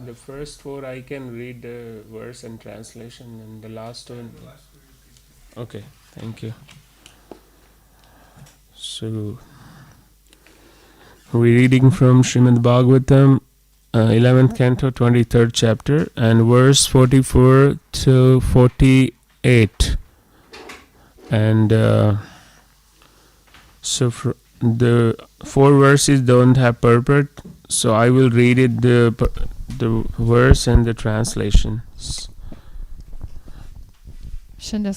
the first four I can read the verse and translation, and the last one. Okay, thank you. So, we're reading from Srimad Bhagavatam, 11th canto, 23rd chapter, and verse 44 to 48. And the four verses don't have purport, so I will read it, the verse and the translations. Šiandien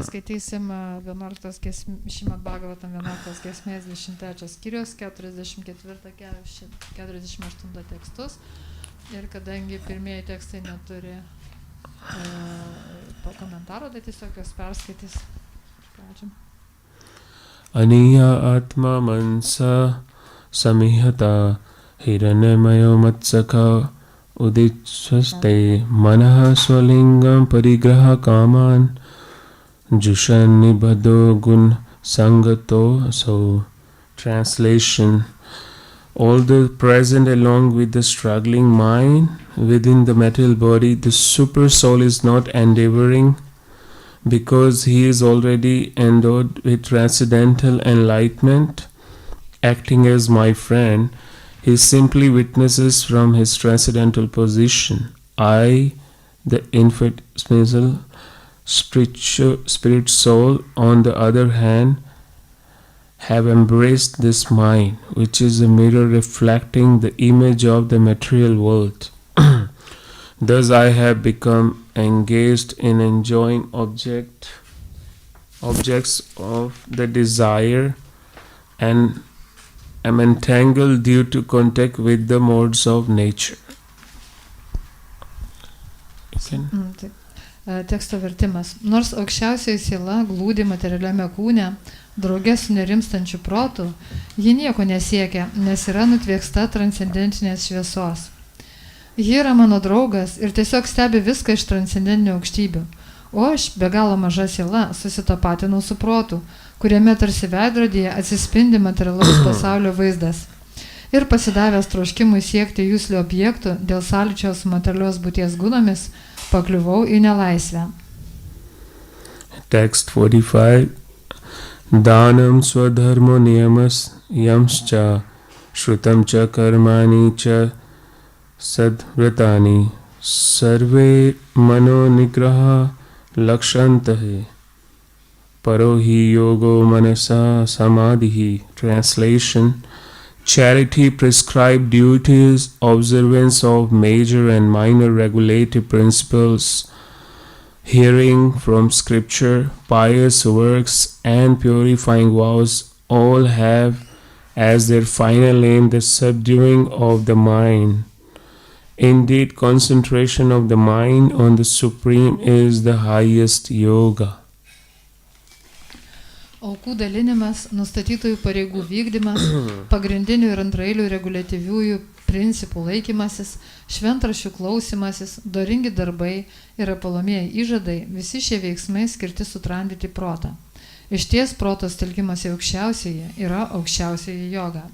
skaitysim 11 Šrimad Bhagavatam 11 giesmės 23 skyrius 44-48 tekstus. Ir kadangi pirmieji tekstai neturi komentaro, tai tiesiog jos perskaitys. Pradžiam. Aniya atma mansa samihata hiranyamayo matsaka uditsvaste manaha swalingam parigraha kaman jushan nibhado gun sangato. So, translation: all the present along with the struggling mind within the material body, the super soul is not endeavoring, because he is already endowed with transcendental enlightenment, acting as my friend. He simply witnesses from his transcendental position. I, the infinitesimal spirit soul, on the other hand, have embraced this mind, which is a mirror reflecting the image of the material world. Thus I have become engaged in enjoying objects of the desire and am entangled due to contact with the modes of nature. Teksto vertimas. Nors aukščiausioji siela glūdi materialiame kūne, drauge su nerimstančiu protu, ji nieko nesiekia, nes yra nutvieksta transcendentinės šviesos. Ji yra mano draugas ir tiesiog stebi viską iš transcendentinių aukštybių, o aš, be galo maža siela, susitapatinau su protu, kuriame tarsi veidrodyje atsispindi materialaus pasaulio vaizdas. Ir pasidavęs troškimui siekti jūslių objektų dėl sąlyčio su materialios būties gunomis, pakliuvau į nelaisvę. Text 45. Dhanam swadharmo niyamas yamscha shrutam cha karmani cha sadvratani sarve mano nigraha lakshantahe parohi yogo manasa samadhihi. Translation: charity prescribed duties, observance of major and minor regulative principles, hearing from scripture, pious works, and purifying vows all have as their final aim the subduing of the mind. Indeed, concentration of the mind on the Supreme is the highest yoga. Aukų dalinimas, nustatytųjų pareigų vykdymas, pagrindinių ir antraeilių reguliatyviųjų principų laikymasis, šventraščių klausimasis, doringi darbai ir apalomieji įžadai, visi šie veiksmai skirti sutramdyti protą. Išties protos telkimas į aukščiausiąjį yra aukščiausiąjį jogą.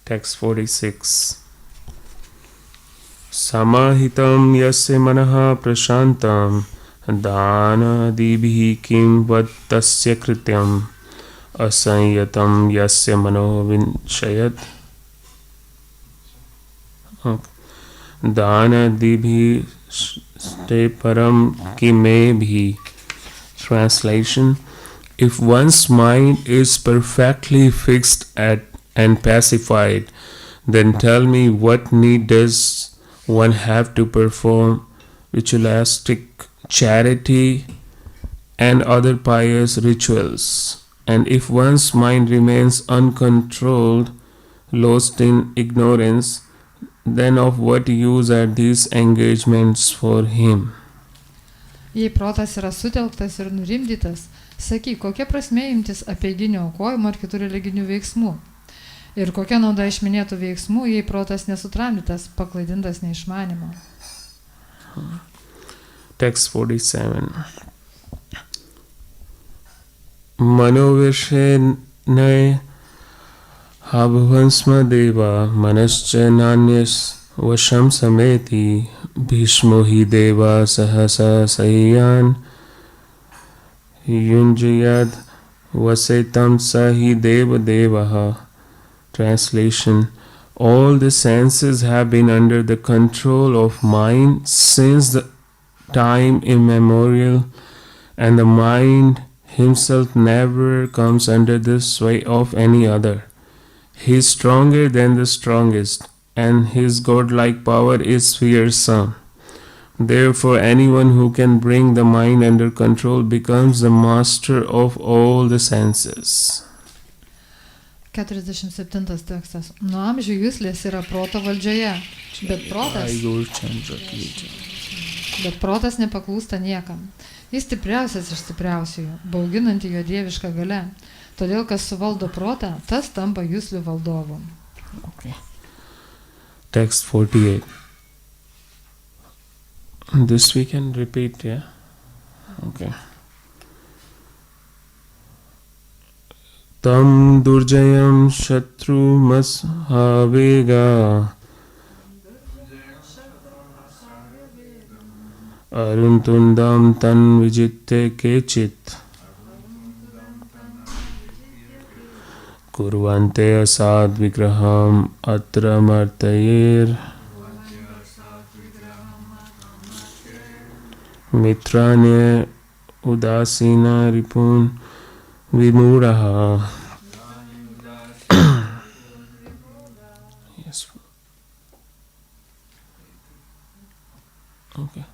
Text 46. Samahitam yasya manaha prashantam dana dibhi kim vad tasya krityam asanyatam yasya mano vinshayat dana dibhi ste param kime bhi. Translation: if one's mind is perfectly fixed and pacified, then tell me, what need does one have to perform ritualistic charity and other pious rituals? And if one's mind remains uncontrolled, lost in ignorance, then of what use are these engagements for him? Jei protas yra sutelktas ir nurimdytas, sakyk, kokia prasmė imtis apeiginio aukojimo ar kitų religinių veiksmų? Ir kokia nauda iš minėtų veiksmų, jei protas nesutramdytas, paklaidintas neišmanimo? Text 47. Manovishenai Habhansma deva manascha nanyas vasham sameti bhishmo hi deva sahasa sayan yunjayad vasetam sahi deva devaha. Translation: all the senses have been under the control of mind since the time immemorial, and the mind himself never comes under the sway of any other. He is stronger than the strongest, and his godlike power is fearsome. Therefore, anyone who can bring the mind under control becomes the master of all the senses. 47 tekstas. Nuo amžių juslės yra proto valdžioje, bet protas nepaklūsta niekam. Jis stipriausias iš stipriausiųjų, bauginanti jo dievišką galę. Todėl, kas suvaldo protą, tas tampa juslių valdovu. Okay. Text 48. This we can repeat, yeah? Okay. Tam durjayam shatru mashavega aruntundam tan vijitte kechit kurvante asad vigraham atra martayir mitrane udasina ripun Vimuraha. Yes. Okay.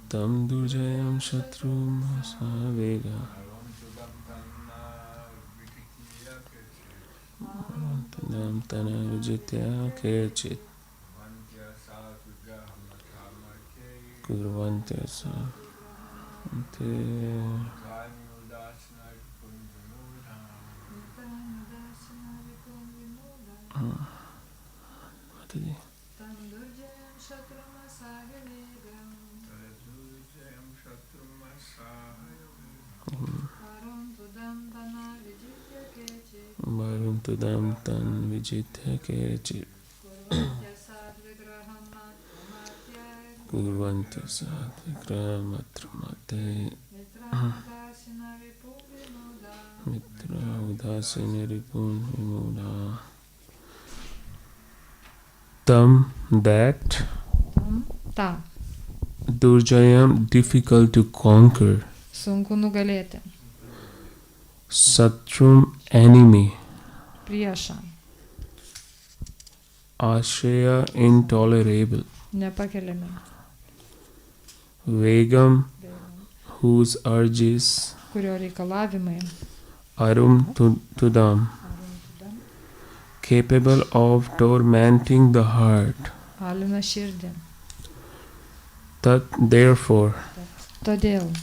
Tam durjayam shatrum masavega. Tam tanarjitya kechit. Kurvante sa. Varun tan vijitya kechit Kurvante sadvigramatramate Mitra udasini ripun vimuda. Tam, that. Ta. Durjayam, difficult to conquer. Sunku nugalėti. Satrum, enemy. Priešą. Ashaya, intolerable. Nepakeliami. Vegam, whose urges. Kurio reikalavimai. Arum tudam. Capable of tormenting the heart. Alina širdį. Tat, therefore. Todėl.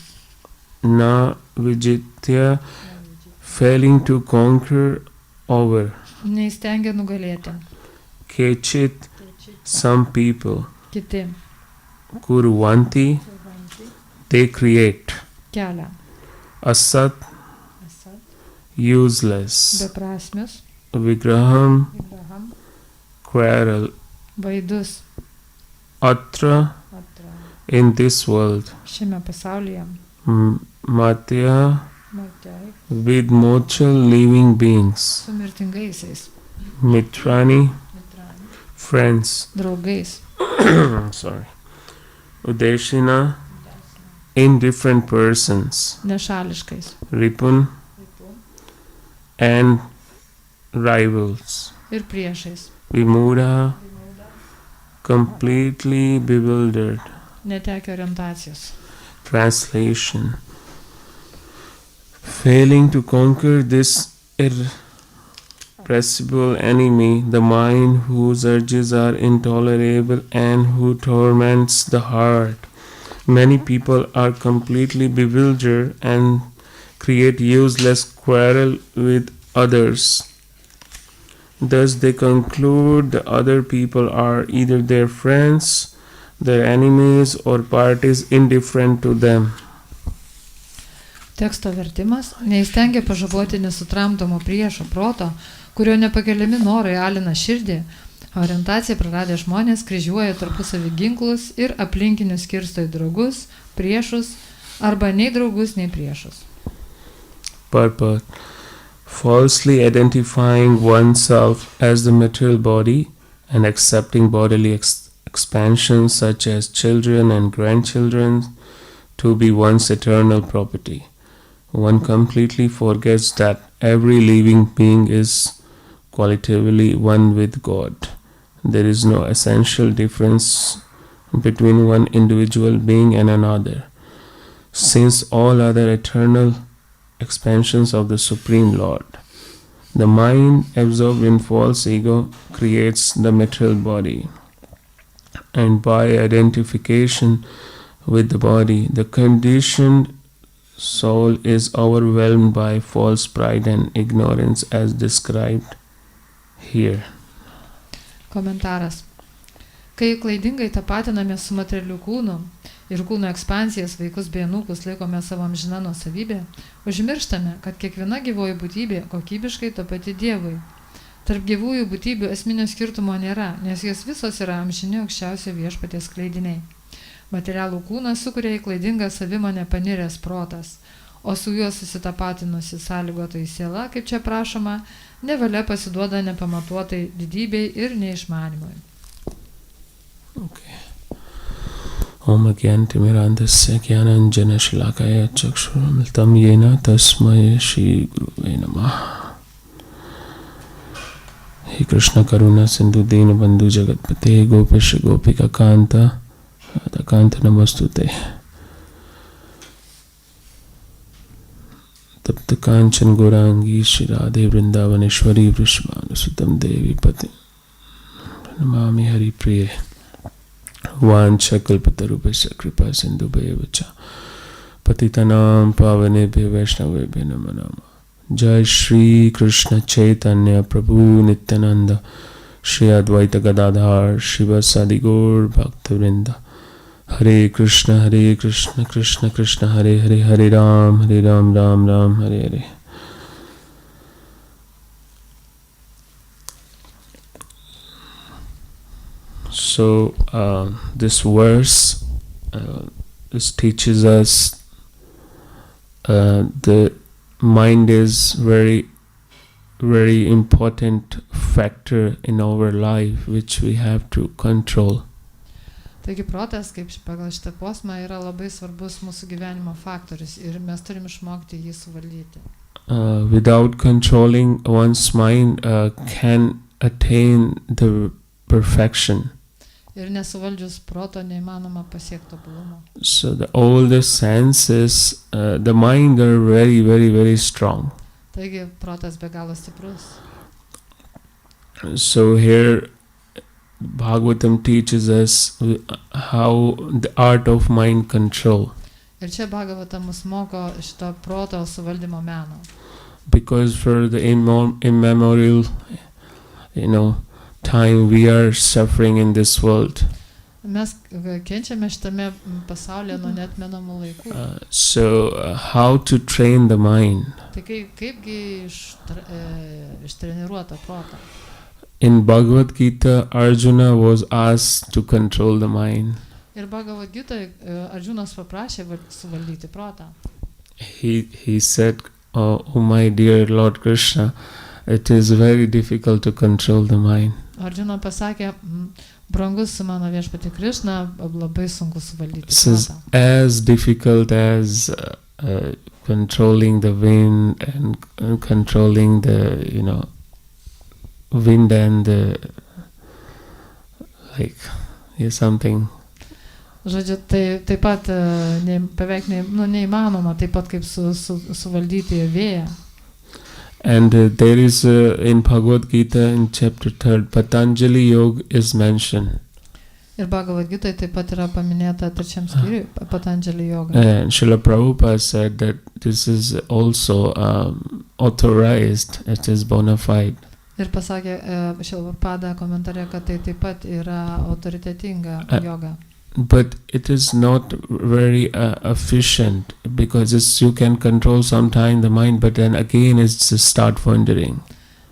Na vijitya, failing to conquer over. Neįstengia nugalėti. Kechit, some people. Kiti. Kurvanti, they create. Kelia. Asat, useless. Beprasmius. Vigraham, quarrel. Vaidus. Atra, in this world. Šiame pasaulyje. Matya, with mortal living beings. Su mirtingaisiais. Mitrani, friends. Draugais. Sorry. Udeshina, indifferent persons. Nešališkais. Ripun, and rivals. Ir priešais. Vimura, completely bewildered. Netekia orientacijos. Translation: failing to conquer this irrepressible enemy, the mind whose urges are intolerable and who torments the heart. Many people are completely bewildered and create useless quarrel with others. Thus they conclude the other people are either their friends, their enemies, or parties indifferent to them. Teksto vertimas neįstengia pažaboti nesutramdomo priešo proto, kurio nepakeliami norai alina širdį. Orientaciją praradę žmonės kryžiuoja tarpusavį ginklus ir aplinkinius skirsto į draugus, priešus arba nei draugus, nei priešus. Purport. Falsely identifying oneself as the material body and accepting bodily expansions such as children and grandchildren to be one's eternal property. One completely forgets that every living being is qualitatively one with God. There is no essential difference between one individual being and another, since all other eternal expansions of the Supreme Lord. The mind absorbed in false ego creates the material body, and by identification with the body, the conditioned soul is overwhelmed by false pride and ignorance as described here. Komentaras. Kai klaidingai tapatiname su materialiu kūnu ir kūno ekspansijas, vaikus bei anūkus laikome savo amžina nuosavybė, užmirštame, kad kiekviena gyvoji būtybė kokybiškai ta pati Dievui. Tarp gyvųjų būtybių esminio skirtumo nėra, nes jos visos yra amžini aukščiausio viešpaties skleidiniai. Materialų kūną sukuria į klaidingą savimonę paniręs protas, o su juo susitapatinusi sąlygotai siela, kaip čia prašoma, nevalia pasiduoda nepamatuotai didybei ir neišmanimui. Okay. Om Agyantimirandasya Gyananjana Shalakaya Chakshuramitam Yena Tasmaya Shri Gurave Namah. He Krishna Karuna Sindhu Dina Bandhu Jagatpate Gopisha Gopika Kanta Adakanta Namastute. Tapta Kanchan Gaurangi Shri Radhe Vrindavaneshwari Vrishmanu Sutam Devi Pati Namami Hari Priye Vancha Kalpatarupasya Kripa Sindhubhaya Patitanam Pavanebhyo Vaishnavebhyo Namo Namo. Jai Shri Krishna Chaitanya Prabhu Nityananda Shri Advaita Gadadhar Shiva Sadi Gaur Bhaktivinoda. Hare Krishna Krishna Krishna Hare Hare Hare Ram Ram Ram Hare Hare. So this verse this teaches us the mind is very important factor in our life which we have to control. Taigi protas, kaip pagal šitą posmą, yra labai svarbus mūsų gyvenimo faktorius ir mes turim išmokti jį suvaldyti. Without controlling one's mind can attain the perfection. Ir nesuvaldžius proto neįmanoma pasiekti tobulumo. So all the senses, the mind are very strong. Taigi protas be galo stiprus. So here Bhagavatam teaches us how the art of mind control. Ir čia Bhagavatam mus moko šito proto suvaldymo meno. Because for the immemorial, time we are suffering in this world. Mes kenčiame šitame pasaulyje nuo neatmenamų laikų. So how to train the mind? Tai kaipgi ištreniruota protą? In Bhagavad Gita, Arjuna was asked to control the mind. Ir Bhagavad Gita Arjunas paprašė suvaldyti protą. He said, "Oh my dear Lord Krishna, it is very difficult to control the mind." Arjuna pasakė, brangus mano viešpati Krishna, labai sunku suvaldyti This is protą. as difficult as controlling the wind and controlling the wind and something. Žodžiu, tai taip pat beveik neįmanoma, taip pat kaip suvaldyti vėją. And there is in Bhagavad Gita in chapter 3, Patanjali Yoga is mentioned. Ir Bhagavad Gita taip pat yra paminėta trečiam skyriui, Patanjali Yoga. And Srila Prabhupada said that this is also authorized, it is bona fide. Ir pasakė Srila Prabhupada komentare, kad tai taip pat yra autoritetinga yoga. but it is not very efficient, because you can control sometime the mind, but then again it's just start wandering.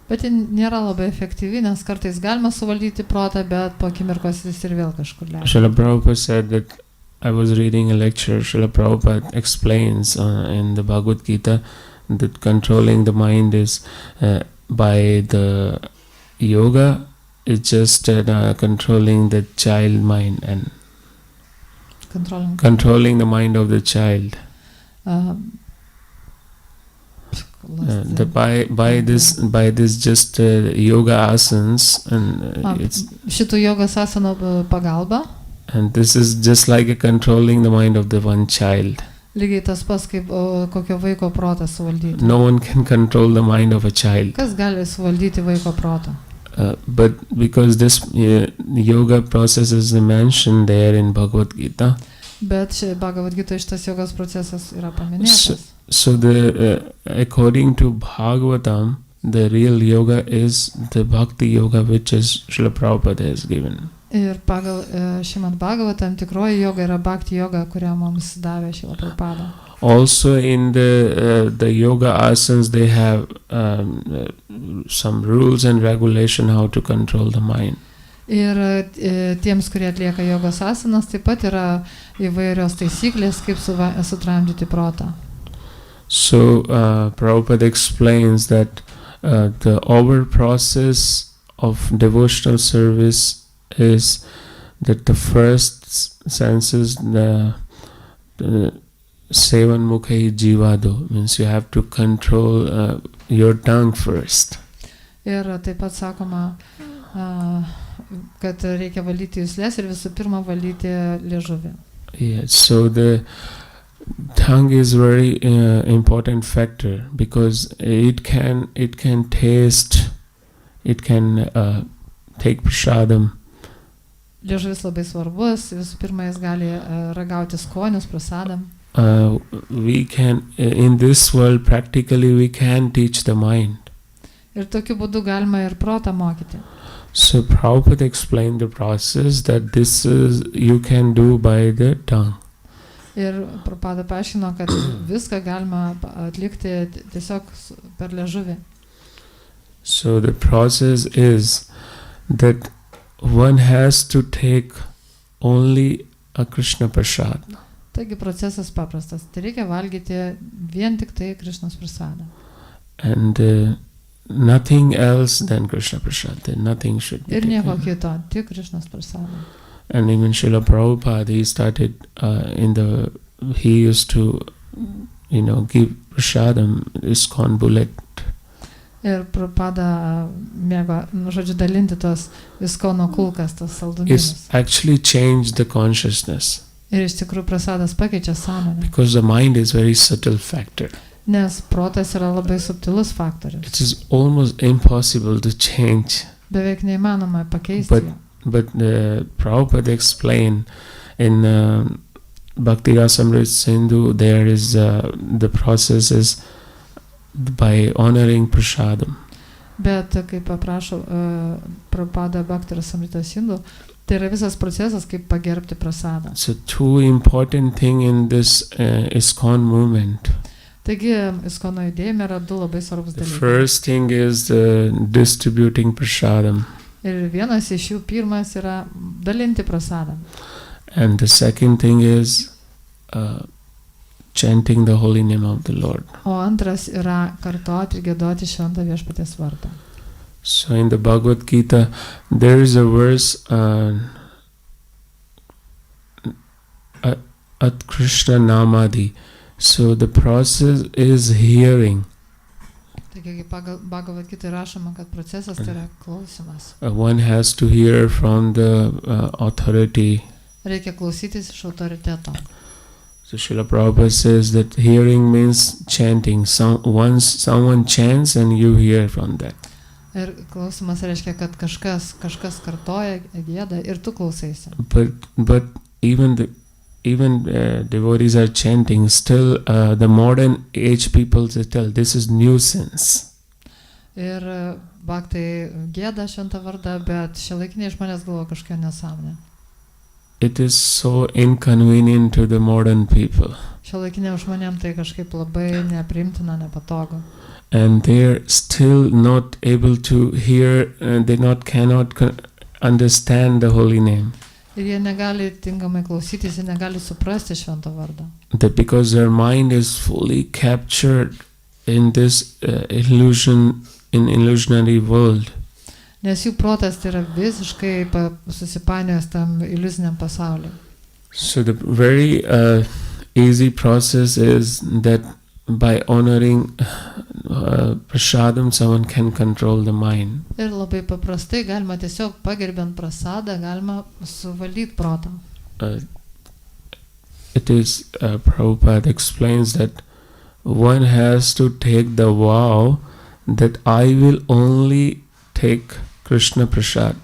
Bet ji nėra labai efektyvi, nes kartais galima suvaldyti protą, bet po akimirkos jis ir vėl kažkur leidžia. Srila Prabhupada said that I was reading a lecture. Srila Prabhupada explains in the Bhagavad Gita that controlling the mind is by the yoga. It's just controlling the child mind and controlling the mind of the child. By this just yoga asanas and it's šitų jogos asanų pagalba. And this is just like controlling the mind of the one child. Lygiai tas pats kaip kokio vaiko protą suvaldyti. No one can control the mind of a child. Kas gali suvaldyti vaiko protą? But because this yoga process is mentioned there in Bhagavad Gita. Bet Bhagavad Gita šitas jogos procesas yra paminėtas. So according to Bhagavatam, the real yoga is the bhakti yoga which is Srila Prabhupada has given. Ir pagal Šrimad Bhagavatam tikroji yoga yra bhakti yoga, kurią mums davė Srila Prabhupada. Also in the yoga asanas they have some rules and regulation how to control the mind. Ir tiems, kurie atlieka jogos asanas, taip pat yra įvairios taisyklės, kaip sutramdyti protą. So Prabhupada explains that the over process of devotional service is that the first senses, the sevan mukhi jivado, means you have to control your tongue first. Ir taip pat sakoma, kad reikia valyti juslės ir visų pirma valyti liežuvį. Yeah, so the tongue is very important factor, because it can taste, it can take prasadam. Liežuvis labai svarbus, visų pirma jis gali ragauti skonius, prasadam. We can in this world practically we can teach the mind. Ir tokiu būdu galima ir protą mokyti. So Prabhupada explained the process that this is you can do by the tongue. Ir Prabhupada paaiškino, kad viską galima atlikti tiesiog per liežuvį. So the process is that one has to take only a Krishna prasad. Taigi procesas paprastas. Tai reikia valgyti vien tik tai Krishnos prasadą. And nothing else than Krishna prasad. Then nothing should be Ir nieko taken. kito, tik Krishnos prasadą. And even Srila Prabhupada, he started he used to, give prasadam, ISKCON bullet. Ir Prabhupada mėgo, dalinti tos ISKCONo kulkas, tos saldumynus. It's actually changed the consciousness. Ir iš tikrųjų prasadas pakeičia sąmonę. Because the mind is very subtle factor. Nes protas yra labai subtilus faktorius. It is almost impossible to change. Beveik neįmanoma pakeisti jo. But Prabhupada explained in Bhakti Rasamrita Sindhu, there is the process is by honoring prasadam. Bet kaip paprašo Prabhupada Bhakti Rasamrita Sindhu, tai yra visas procesas, kaip pagerbti prasadą. So two important thing in this ISKCON movement. Taigi, ISKCONo judėjime yra du labai svarbus The dalykai. first thing is distributing prasadam. Ir vienas iš jų, pirmas, yra dalinti prasadą. And the second thing is chanting the holy name of the Lord. O antras yra kartoti ir giedoti šventą viešpaties vardą. So in the Bhagavad Gita, there is a verse at Krishna Namadi. So the process is hearing. Taigi, kaip pagal Bhagavad Gita rašoma, kad procesas tai yra klausimas. One has to hear from the authority. Reikia klausytis iš autoriteto. So Srila Prabhupada says that hearing means chanting. Once someone chants and you hear from that. Ir klausimas reiškia, kad kažkas kartoja, gieda ir tu klausaisi. But even devotees are chanting. Still, the modern age people tell this is nuisance. Ir bhaktai gieda šventą vardą, bet šiuolaikiniai žmonės galvoja kažkokią nesąmonę. it is so inconvenient to the modern people. Šiuolaikiniam žmonėm tai kažkaip labai nepriimtina, nepatogu. And they're still not able to hear, cannot understand the holy name. Ir jie negali tinkamai klausytis, jie negali suprasti švento vardo. That because their mind is fully captured in this illusionary world. Nes jų protas tai yra visiškai susipainiojęs tam iliuziniam pasauliu. So the very easy process is that by honoring prasadam, someone can control the mind. Ir labai paprastai galima tiesiog pagerbiant prasadą, galima suvaldyti protą. It is Prabhupada explains that one has to take the vow that I will only take Krishna prasad.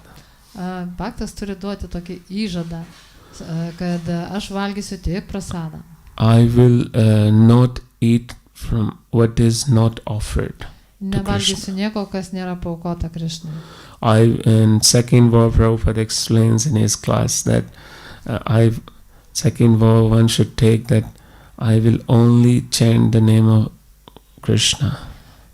Bhaktas turi duoti tokį įžadą, kad aš valgysiu tik prasadą. I will not eat from what is not offered. Nevalgysiu nieko, kas nėra paaukota Krishnai. And second vow, Prabhupada explains in his class that second vow one should take that I will only chant the name of Krishna.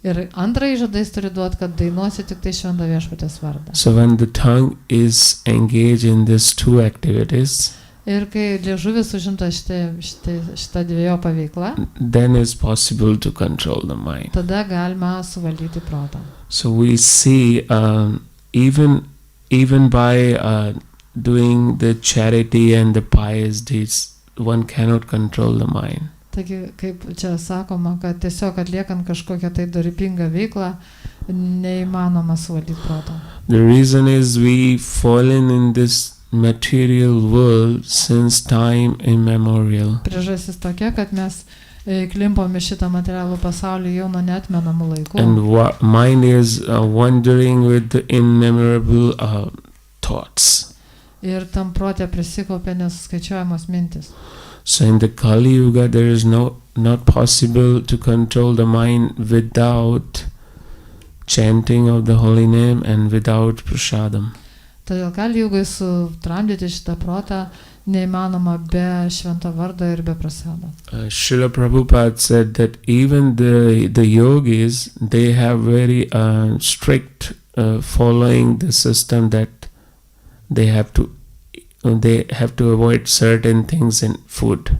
Ir antrą įžadą jis turi duoti, kad dainuosiu tik tai šventą viešpaties vardą. So when the tongue is engaged in these two activities, ir kai liežuvis užimta šitą dviejopą veiklą, then is possible to control the mind. Tada galima suvaldyti protą. So we see even by doing the charity and the pious deeds, one cannot control the mind. Taigi, kaip čia sakoma, kad tiesiog atliekant kažkokią tai dorybingą veiklą, neįmanoma suvaldyti protą. The reason is we fallen in this material world since time immemorial. Priežastis tokia, kad mes klimpom į šitą materialų pasaulį jau nuo neatmenamų laikų. And mind is wandering with the immemorable thoughts. Ir tam protė prisikaupė nesuskaičiuojamos mintis. So in the Kali Yuga there is not possible to control the mind without chanting of the holy name and without prasadam. Todėl Kali Yugai sutramdyti šitą protą neįmanoma be švento vardo ir be prasado. Srila Prabhupada said that even the yogis, they have very strict following the system that they have to avoid certain things in food.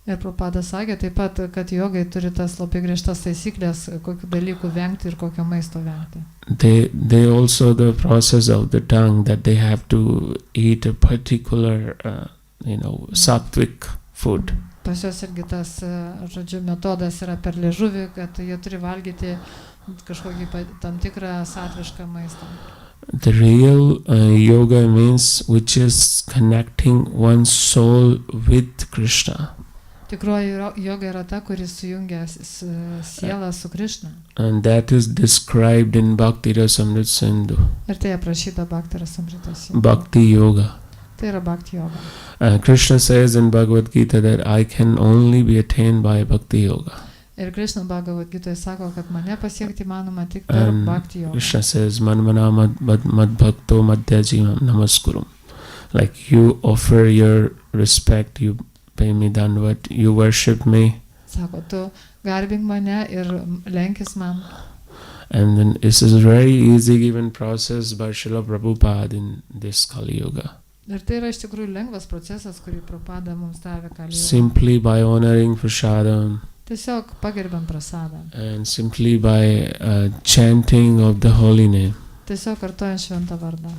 Ir Prabhupada sakė taip pat, kad jogai turi tas labai griežtas taisyklės, kokių dalykų vengti ir kokio maisto vengti. They also the process of the tongue that they have to eat a particular sattvic food. Pas juos irgi tas, žodžiu, metodas yra per liežuvį, kad jie turi valgyti kažkokį tam tikrą satvišką maistą. The real yoga means which is connecting one's soul with Krishna. Tikroji joga yra ta, kuris sujungia sielą su Krishna. And that is described in Bhakti Rasamrita Sindhu. Ir tai aprašyta Bhakti Rasamrita Sindhu. Bhakti yoga. Tai yra Bhakti yoga. Krishna says in Bhagavad Gita that I can only be attained by Bhakti yoga. Ir Krishna Bhagavad Gita sako, kad mane pasiekti manoma tik per Bhakti yoga. Krishna says manmana mad bhakto madhyajimam namaskurum. Like you offer your respect, you pay me dandavat, you worship me. Sako, tu garbink mane ir lenkis man. And then this is a very easy given process by Srila Prabhupada in this Kali Yuga. Ir tai yra iš tikrųjų lengvas procesas, kurį Prabhupada mums davė Kali Yuga. Simply by honoring prasadam. Tiesiog pagerbiant prasadą. And simply by chanting of the holy name. Tiesiog kartojant šventą vardą.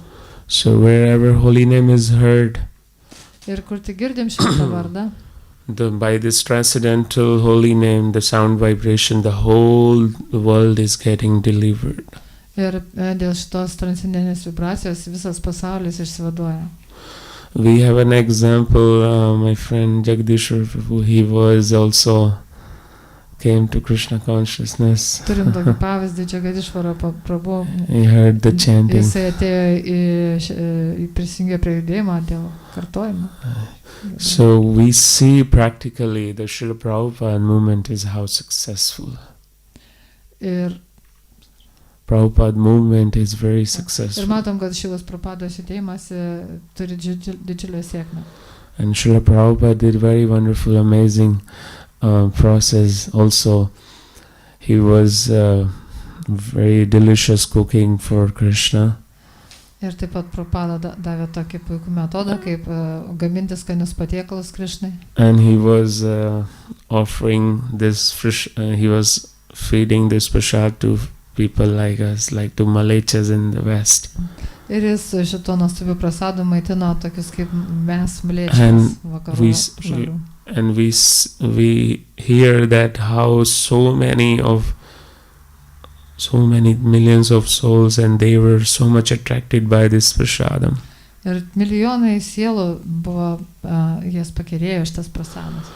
So wherever holy name is heard, ir kur tik girdim šventą vardą, by this transcendental holy name, the sound vibration, the whole world is getting delivered. Ir dėl šitos transcendentinės vibracijos visas pasaulis išsivaduoja. We have an example, my friend Jagdishwar Prabhu, he was also came to Krishna consciousness. Turim tokį pavyzdį, Jagdishwara Prabhu. He heard the chanting. Jisai atėjo prisijungė prie judėjimo dėl kartojimo. So we see practically the Srila Prabhupada movement is how successful. Ir Prabhupada movement is very Ir successful. matom, kad Šilos Prabhupados judėjimas turi didžiulę sėkmę. And Srila Prabhupada did very wonderful, amazing process. Also, he was very delicious cooking for Krishna. Ir taip pat Prabhupada davė tokį puikų metodą, kaip gaminti skanius patiekalus Krišnai. And he was offering this he was feeding this prasad to people like us, like to Malechas in the West. Ir jis šito nuostabiu prasadu maitino tokius kaip mes mlėčius vakarų šalių. And we hear that how so many millions of souls, and they were so much attracted by this prasadam. Ir milijonai sielų buvo, jas pakerėjo šitas prasadas.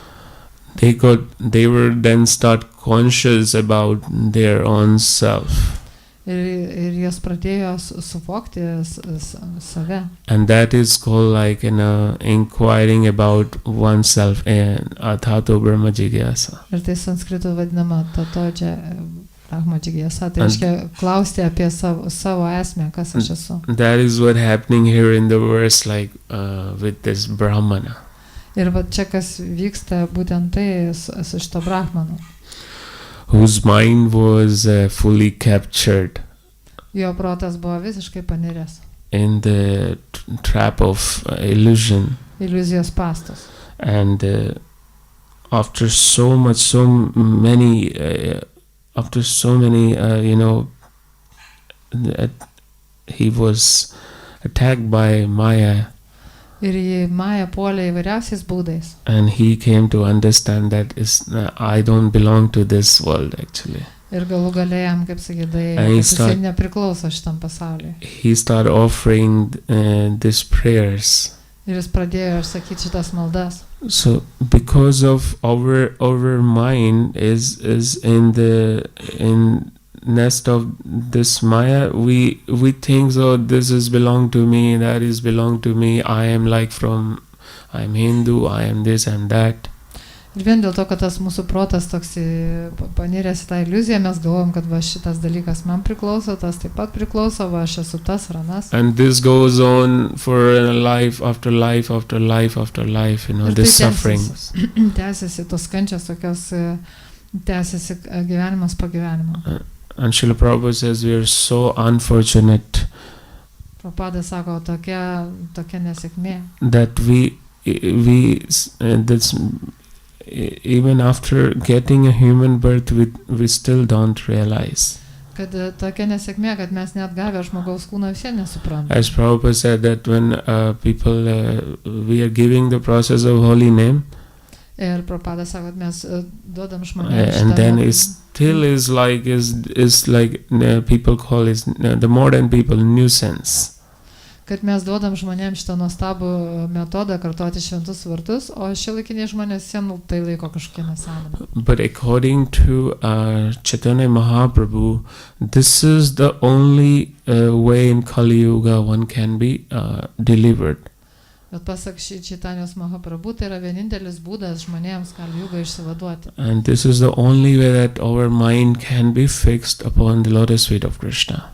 They were then start conscious about their own self. Ir jas pradėjo suvokti save. And that is called like inquiring about oneself and athato brahma jigyasa. Ir tai sanskritu vadinama tatodžia brahma jigyasa. Tai reiškia klausti apie savo esmę, kas aš esu. That is what happening here in the verse, like with this brahmana. Ir va čia kas vyksta būtent tai su šito brahmanu. Whose mind was fully captured Jo protas buvo visiškai paniręs in the trap of illusion. Iliuzijos spąstus. And after so many he was attacked by Maya. Ir jį Maja puolė įvairiausiais būdais. And he came to understand that I don't belong to this world actually. Ir galų gale jam, kaip sakydai, jisai nepriklauso šitam pasauliui. He started offering these prayers. Ir jis pradėjo sakyti šitas maldas. So because of our mind is in nest of this Maya, we think, so this is belong to me, that is belong to me, I am Hindu, I am this, I am that. Ir vien dėl to, kad tas mūsų protas toks paniręs į tą iliuziją, mes galvojam, kad va šitas dalykas man priklauso, tas taip pat priklauso, va aš esu tas ranas. And this goes on for life after life after life after life, this suffering. Tęsiasi tos kančios tokios, tęsiasi gyvenimas po gyvenimo. And Srila Prabhupada says we are so unfortunate. Prabhupada sako, tokia nesėkmė. That that's even after getting a human birth, we still don't realize. Kad tokia nesėkmė, kad mes net gavę žmogaus kūną visi nesuprantame. As Prabhupada said that when we are giving the process of holy name, Ir Prabhupada sako, kad mes duodam žmonėms and then it still is like people call it, the modern people, nuisance. Kad mes duodam žmonėms šitą nuostabų metodą kartoti šventus vartus, o šiuolaikiniai žmonės tai laiko kažkokia nesąmonė. But according to Chaitanya Mahaprabhu, this is the only way in Kali Yuga one can be delivered. Bet pasak Čaitanijos Mahaprabhu, tai yra vienintelis būdas žmonėms Kali Jugą išsivaduoti. And this is the only way that our mind can be fixed upon the lotus feet of Krishna.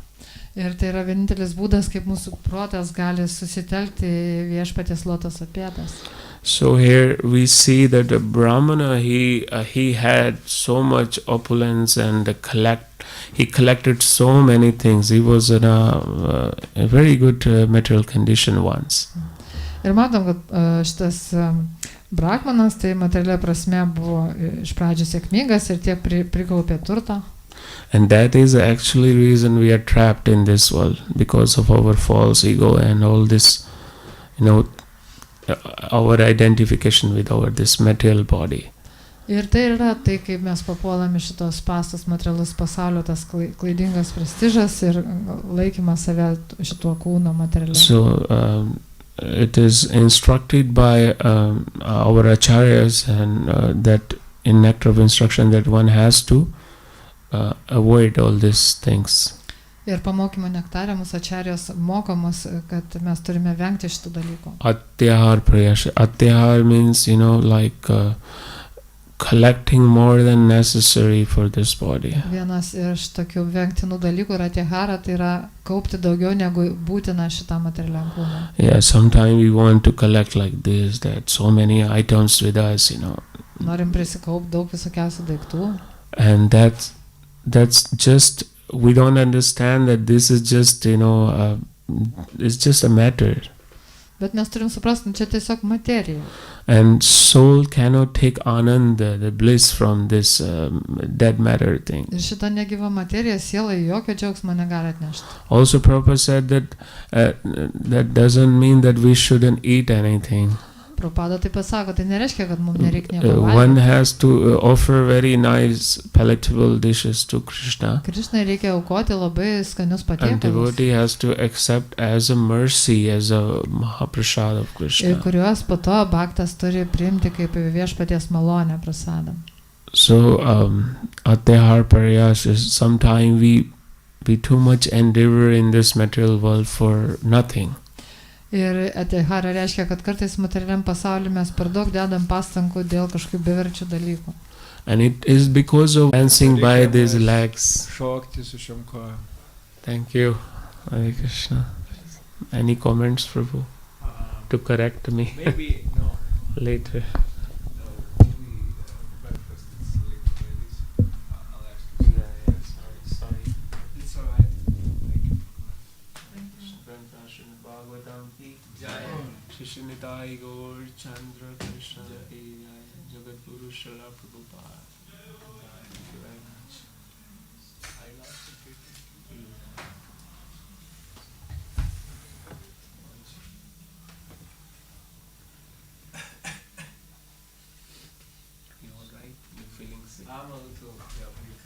Ir tai yra vienintelis būdas, kaip mūsų protas gali susitelkti viešpaties lotoso pėdas. So here we see that the Brahmana, he had so much opulence and he collected so many things. He was in a very good material condition once. Ir matom, kad šitas Brahmanas, tai materialia prasme buvo iš pradžių sėkmingas ir tiek prikaupė turtą. And that is actually reason we are trapped in this world, because of our false ego and all this, our identification with this material body. Ir tai yra tai, kaip mes papuolame šitos spąstus materialus pasaulio, tas klaidingas prestižas ir laikymas save šituo kūno materialiu. So it is instructed by our acharyas, and that in nectar of instruction that one has to avoid all these things. Ir pamokymo nektarė mūsų ačarijos mokomus, kad mes turime vengti šitų dalykų. Atyahar prayasha. Atyahar means, like collecting more than necessary for this body. Vienas iš tokių vengtinų dalykų yra tihara, tai yra kaupti daugiau negu būtina šitam materialiam kūnui. Yeah, sometimes we want to collect like this, that so many items with us, Norim prisikaupti daug visokiausių daiktų. And that's just, we don't understand that this is just, it's just a matter. Bet mes turim suprasti, čia tiesiog materija. And soul cannot take ananda, the bliss from this dead matter thing. Ir šita negyva materija sielai jokio džiaugsmo negali atnešti. Also, Prabhupada said that that doesn't mean that we shouldn't eat anything. Prabhupada taip pasako, tai nereiškia, kad mums nereikia nieko One valgyti. has to offer very nice palatable dishes to Krishna. Krišnai reikia aukoti labai skanius And patiekalus, devotee has to accept as a mercy, as a Mahaprasad of ir Krishna. kuriuos po to bhaktas turi priimti kaip viešpaties malonę prasadą. So, Atyahar Parayas is sometimes we too much endeavor in this material world for nothing. Ir atihara reiškia, kad kartais materialiam pasauliu mes per daug dedam pastangų dėl kažkokių beverčių dalykų. And it is because of dancing by these legs. Šokti su šiom kojom. Thank you, Hare Krishna. Any comments, Prabhu, to correct me Maybe, no. later? No, maybe breakfast is late already. I'll ask you. Sorry. It's alright. Thank you. Bhagavatam ki Jai. Shishinitai Gaur Chandra Krishna ki Jagat Guru Shala Prabhupada. Thank you very much. I love it. You alright? You feeling sick? I'm a little, yeah, weak.